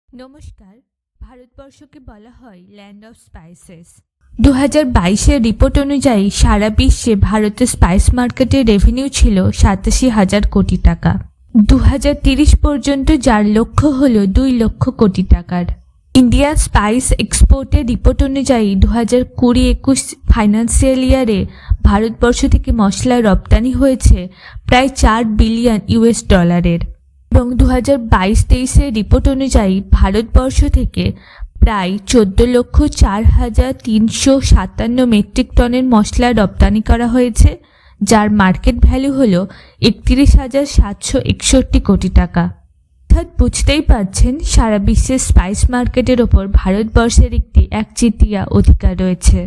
নমস্কার। ভারতবর্ষকে বলা হয় ল্যান্ড অফ স্পাইসেস। 2022-এর রিপোর্ট অনুযায়ী সারা বিশ্বে ভারতের স্পাইস মার্কেটের রেভিনিউ ছিল 87,000 কোটি টাকা। 2030 পর্যন্ত যার লক্ষ্য হল 2 লক্ষ কোটি টাকার। ইন্ডিয়া স্পাইস এক্সপোর্টের রিপোর্ট অনুযায়ী 2020-21 ফাইন্যান্সিয়াল ইয়ারে ভারতবর্ষ থেকে মশলা রপ্তানি হয়েছে প্রায় $4 বিলিয়ন এবং 2022-23-এর রিপোর্ট অনুযায়ী ভারতবর্ষ থেকে প্রায় 14,04,357 মেট্রিক টনের মশলা রপ্তানি করা হয়েছে, যার মার্কেট ভ্যালু হল 31,761 কোটি টাকা। অর্থাৎ বুঝতেই পারছেন সারা বিশ্বের স্পাইস মার্কেটের ওপর ভারতবর্ষের একটি 1/3 অধিকার রয়েছে।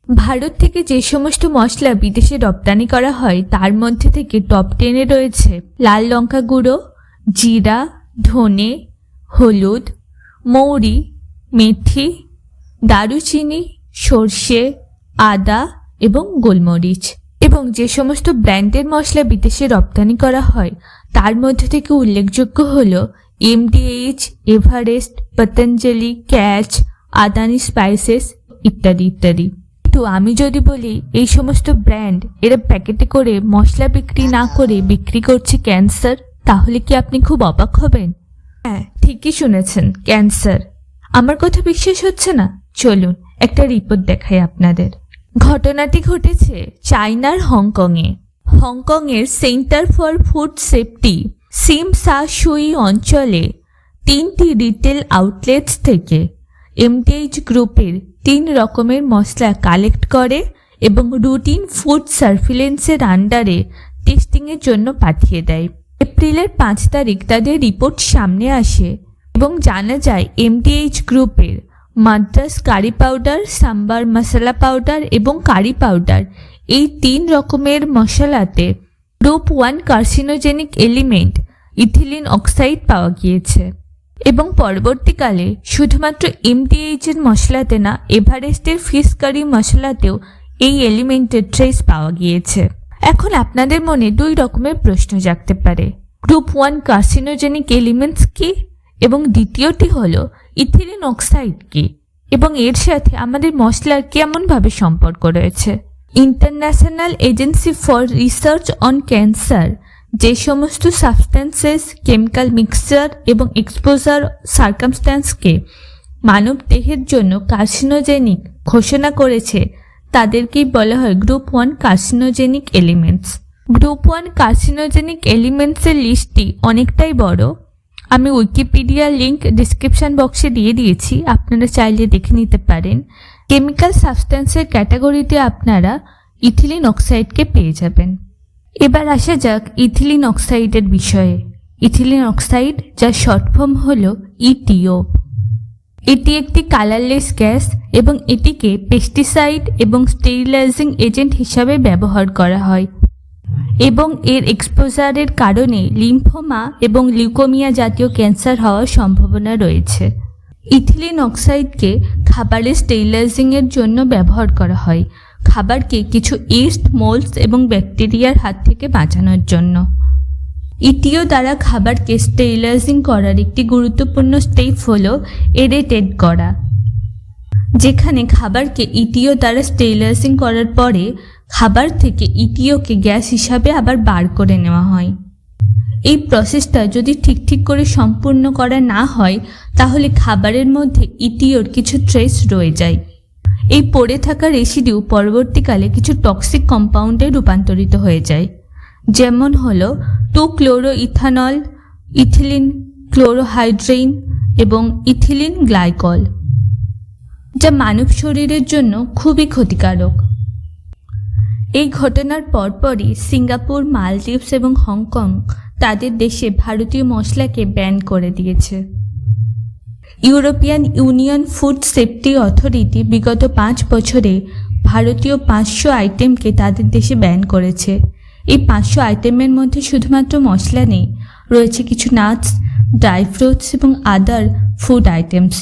ভারত থেকে যে সমস্ত মশলা বিদেশে রপ্তানি করা হয় তার মধ্যে থেকে টপ 10-এ রয়েছে লাল লঙ্কা গুঁড়ো, জিরা, ধনে, হলুদ, মৌরি, মেথি, দারুচিনি, সর্ষে, আদা এবং গোলমরিচ। এবং যে সমস্ত ব্র্যান্ডের মশলা বিদেশে রপ্তানি করা হয় তার মধ্যে থেকে উল্লেখযোগ্য হল MDH, Everest, Patanjali, catch, Adani spices ইত্যাদি ইত্যাদি। কিন্তু আমি যদি বলি এই সমস্ত ব্র্যান্ড এরা প্যাকেটে করে মশলা বিক্রি না করে বিক্রি করছে ক্যান্সার, তাহলে কি আপনি খুব অবাক হবেন? হ্যাঁ, ঠিকই শুনেছেন, ক্যান্সার। আমার কথা বিশ্বাস হচ্ছে না? চলুন একটা রিপোর্ট দেখাই আপনাদের। ঘটনাটি ঘটেছে চায়নার হংকংয়ে। হংকংয়ের সেন্টার ফর ফুড সেফটি সিম সা সুই অঞ্চলে 3টি রিটেল আউটলেটস থেকে MDH গ্রুপের 3 রকমের মশলা কালেক্ট করে এবং রুটিন ফুড সার্ভিলেন্সের আন্ডারে টেস্টিংয়ের জন্য পাঠিয়ে দেয়। এপ্রিলের 5 তারিখ তাদের রিপোর্ট সামনে আসে এবং জানা যায় MDH গ্রুপের মাদ্রাস কারি পাউডার, সাম্বার মশলা পাউডার এবং কারি পাউডার এই 3 রকমের মশলাতে group 1 carcinogenic element ethylene oxide পাওয়া গিয়েছে। এবং পরবর্তীকালে শুধুমাত্র MDH এর মশলাতে না, এভারেস্টের ফিশ কারি মশলাতেও এই এলিমেন্টের ট্রেস পাওয়া গিয়েছে। এখন আপনাদের মনে 2 রকমের প্রশ্ন জাগতে পারে, গ্রুপ 1 কার্সিনোজেনিক এলিমেন্টস কি এবং দ্বিতীয়টি হলো ইথিলিন অক্সাইড কি এবং এর সাথে আমাদের মশলার কেমনভাবে সম্পর্ক রয়েছে। International agency for research on cancer যে সমস্ত সাবস্ট্যান্সেস, কেমিক্যাল মিক্সচার এবং এক্সপোজার সার্কামস্ট্যান্সকে মানব দেহের জন্য কার্সিনোজেনিক ঘোষণা করেছে তাদেরকেই বলা হয় group 1 carcinogenic elements. Group 1 carcinogenic এলিমেন্টসের লিস্টটি অনেকটাই বড়। আমি উইকিপিডিয়ার লিঙ্ক ডিসক্রিপশন বক্সে দিয়ে দিয়েছি, আপনারা চাইলে দেখে নিতে পারেন। কেমিক্যাল সাবস্ট্যান্সের ক্যাটাগরিতে আপনারা ইথিলিন অক্সাইডকে পেয়ে যাবেন। এবার আসা যাক ইথিলিন অক্সাইডের বিষয়ে। ইথিলিন অক্সাইড যার শর্ট ফর্ম হল ETO। এটি একটি কালারলেস গ্যাস এবং এটিকে পেস্টিসাইড এবং স্টেরিলাইজিং এজেন্ট হিসাবে ব্যবহার করা হয় এবং এর এক্সপোজারের কারণে লিম্ফোমা এবং লিউকোমিয়া জাতীয় ক্যান্সার হওয়ার সম্ভাবনা রয়েছে। ইথিলিন অক্সাইডকে খাবারের স্টেরিলাইজিংয়ের জন্য ব্যবহার করা হয়, খাবারকে কিছু ইস্ট, মোল্ডস এবং ব্যাকটেরিয়ার হাত থেকে বাঁচানোর জন্য। ETO দ্বারা খাবারকে স্টেরিলাইজিং করার একটি গুরুত্বপূর্ণ স্টেপ হল এরেটেড করা, যেখানে খাবারকে ETO দ্বারা স্টেরিলাইজিং করার পরে খাবার থেকে ETOকে গ্যাস হিসাবে আবার বার করে নেওয়া হয়। এই প্রসেসটা যদি ঠিক করে সম্পূর্ণ করা না হয় তাহলে খাবারের মধ্যে ETOর কিছু ট্রেস রয়ে যায়। এই পড়ে থাকা রেসিডিউ পরবর্তীকালে কিছু টক্সিক কম্পাউন্ডে রূপান্তরিত হয়ে যায়, যেমন হলো 2-ক্লোরোইথানল, ইথিলিন ক্লোরোহাইড্রেন এবং ইথিলিন গ্লাইকল, যা মানব শরীরের জন্য খুবই ক্ষতিকারক। এই ঘটনার পরপরই সিঙ্গাপুর, মালদ্বীপস এবং হংকং তাদের দেশে ভারতীয় মশলাকে ব্যান করে দিয়েছে। European union food safety authority বিগত 5 বছরে ভারতীয় 500 আইটেমকে তাদের দেশে ব্যান করেছে। এই 500 আইটেমের মধ্যে শুধুমাত্র মশলা নেই, রয়েছে কিছু নাটস, ড্রাই ফ্রুটস এবং আদার food items.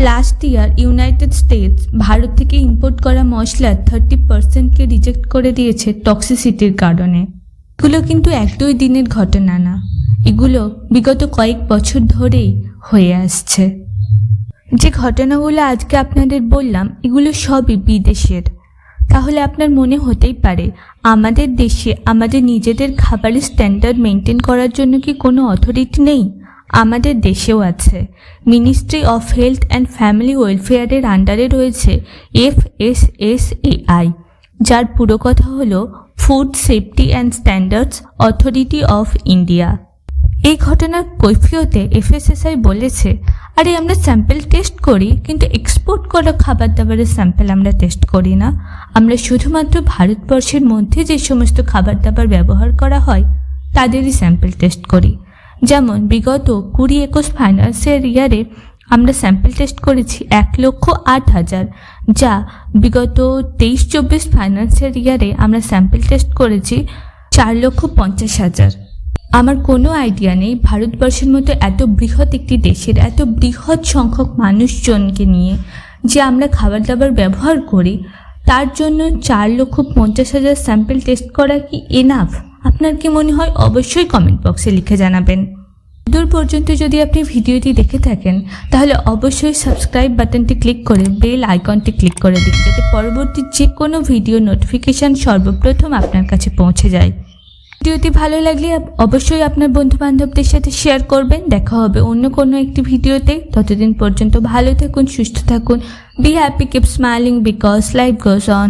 Last year United states Bharat থেকে ইম্পোর্ট করা মশলার 30%কে রিজেক্ট করে দিয়েছে টক্সিসিটির কারণে। এগুলো কিন্তু 1-2 দিনের ঘটনা না, এগুলো বিগত কয়েক বছর ধরেই হয়ে আসছে। যে ঘটনাগুলো আজকে আপনাদের বললাম এগুলো সবই বিদেশের। তাহলে আপনার মনে হতেই পারে আমাদের দেশে আমাদের নিজেদের খাবারের স্ট্যান্ডার্ড মেনটেন করার জন্য কি কোনো অথরিটি নেই? আমাদের দেশেও আছে। Ministry of health and family ওয়েলফেয়ারের আন্ডারে রয়েছে FSSAI, যার পুরো কথা হলো food safety and standards authority of India. এই ঘটনার কৈফিয়তে FSSAI বলেছে, আরে আমরা স্যাম্পল টেস্ট করি কিন্তু এক্সপোর্ট করা খাবার দাবারের স্যাম্পল আমরা টেস্ট করি না। আমরা শুধুমাত্র ভারতবর্ষের মধ্যে যে সমস্ত খাবার দাবার ব্যবহার করা হয় তাদেরই স্যাম্পল টেস্ট করি। যেমন বিগত 20-21 ফাইন্যান্সিয়াল ইয়ারে আমরা স্যাম্পল টেস্ট করেছি 1,08,000, যা বিগত 23-24 ফাইন্যান্সিয়াল ইয়ারে আমরা স্যাম্পল টেস্ট করেছি 4,50,000। আমার কোনো আইডিয়া নেই ভারতবর্ষের মতো এত বৃহৎ একটি দেশের এত বৃহৎ সংখ্যক মানুষজনকে নিয়ে যে আমরা খাবার দাবার ব্যবহার করি, তার জন্য 4,50,000 স্যাম্পল টেস্ট করা কি এনাফ? আপনার কি মনে হয়? অবশ্যই কমেন্ট বক্সে লিখে জানাবেন। দূর পর্যন্ত যদি আপনি ভিডিওটি দেখে থাকেন তাহলে অবশ্যই সাবস্ক্রাইব বাটনটি ক্লিক করে বেল আইকনটি ক্লিক করে দিন, যাতে পরবর্তী যে কোনো ভিডিও নোটিফিকেশান সর্বপ্রথম আপনার কাছে পৌঁছে যায়। ভিডিওটি ভালো লাগলে অবশ্যই আপনার বন্ধু বান্ধবদের সাথে শেয়ার করবেন। দেখা হবে অন্য কোনো একটি ভিডিওতে। ততদিন পর্যন্ত ভালো থাকুন, সুস্থ থাকুন। Be happy, keep smiling because life goes on.